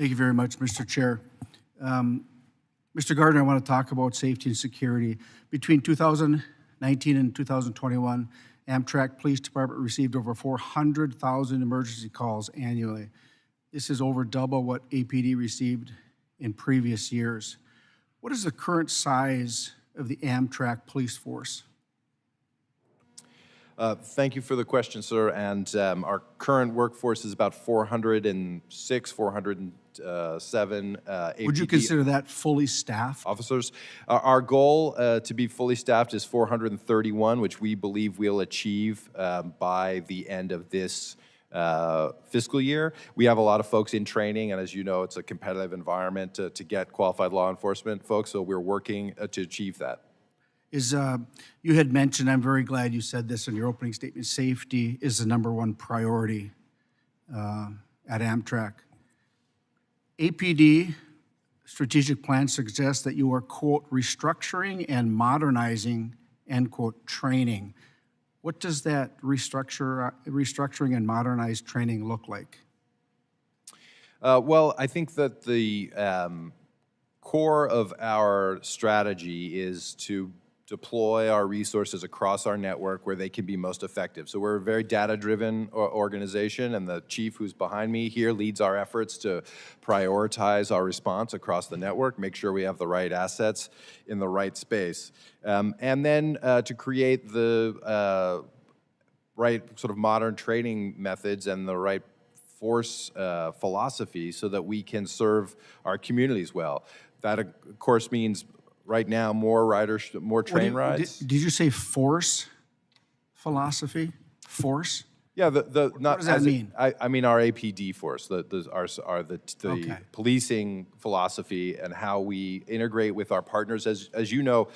Thank you very much, Mr. Chair. Mr. Gardner, I want to talk about safety and security. Between 2019 and 2021, Amtrak Police Department received over 400,000 emergency calls annually. This is over double what APD received in previous years. What is the current size of the Amtrak police force? Thank you for the question, sir. And our current workforce is about 406, 407 APD Would you consider that fully staffed? officers. Our goal to be fully staffed is 431, which we believe we'll achieve by the end of this fiscal year. We have a lot of folks in training, and as you know, it's a competitive environment to get qualified law enforcement folks, so we're working to achieve that. You had mentioned, I'm very glad you said this in your opening statement, safety is the #1 priority at Amtrak. APD strategic plan suggests that you are, quote, restructuring and modernizing, end quote, training. What does that restructuring and modernized training look like? Well, I think that the core of our strategy is to deploy our resources across our network where they can be most effective. So we're a very data-driven organization, and the chief who's behind me here leads our efforts to prioritize our response across the network, make sure we have the right assets in the right space, and then to create the right sort of modern training methods and the right force philosophy so that we can serve our communities well. That, of course, means right now more riders, more train rides. Did you say force philosophy? Force? Yeah, what does that mean? I mean our APD force, the Okay. policing philosophy and how we integrate with our partners. As you know,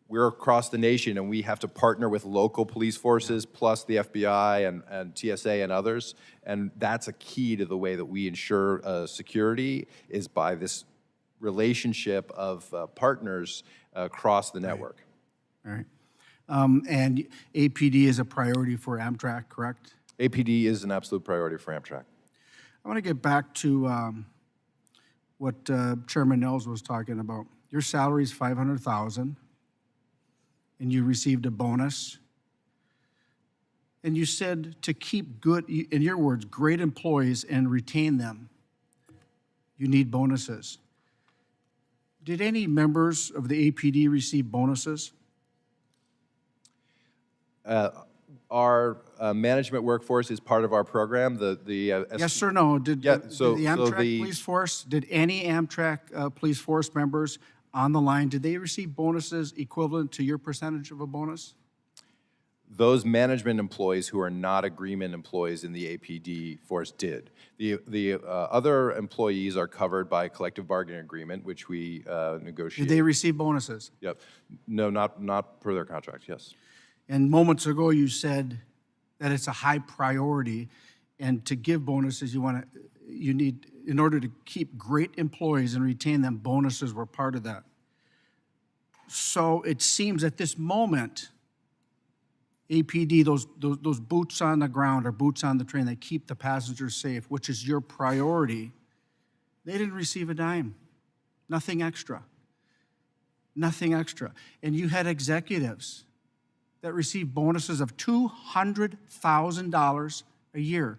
we're across the nation and we have to partner with local police forces plus the FBI and TSA and others. And that's a key to the way that we ensure security is by this relationship of partners across the network. All right. And APD is a priority for Amtrak, correct? APD is an absolute priority for Amtrak. I want to get back to what Chairman Nels was talking about. Your salary is $500,000, and you received a bonus. And you said to keep good, in your words, great employees and retain them, you need bonuses. Did any members of the APD receive bonuses? Our management workforce is part of our program. Yes or no? Did the Amtrak police force, did any Amtrak police force members on the line, did they receive bonuses equivalent to your percentage of a bonus? Those management employees who are not agreement employees in the APD force did. The other employees are covered by a collective bargaining agreement, which we negotiate. Did they receive bonuses? Yep. No, not per their contract, yes. And moments ago you said that it's a high priority, and to give bonuses you need, in order to keep great employees and retain them, bonuses were part of that. So it seems at this moment, APD, those boots on the ground or boots on the train that keep the passengers safe, which is your priority, they didn't receive a dime. Nothing extra. Nothing extra. And you had executives that received bonuses of $200,000 a year,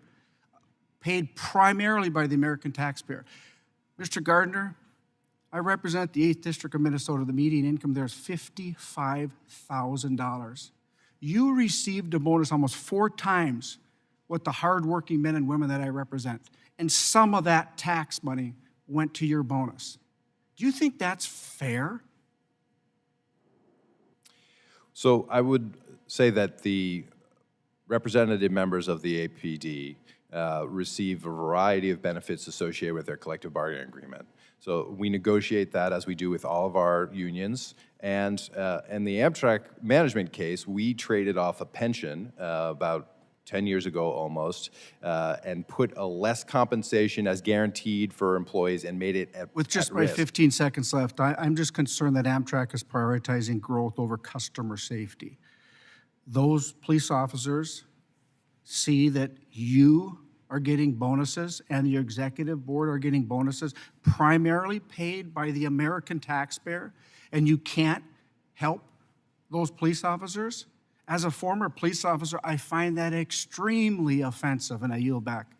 paid primarily by the American taxpayer. Mr. Gardner, I represent the 8th District of Minnesota. The median income there is $55,000. You received a bonus almost 4 times what the hardworking men and women that I represent. And some of that tax money went to your bonus. Do you think that's fair? So I would say that the representative members of the APD receive a variety of benefits associated with their collective bargaining agreement. So we negotiate that as we do with all of our unions. And in the Amtrak management case, we traded off a pension about 10 years ago almost, and put a less compensation as guaranteed for employees and made it at With just at my risk. 15 seconds left, I'm just concerned that Amtrak is prioritizing growth over customer safety. Those police officers see that you are getting bonuses and your executive board are getting bonuses primarily paid by the American taxpayer, and you can't help those police officers? As a former police officer, I find that extremely offensive, and I yield back.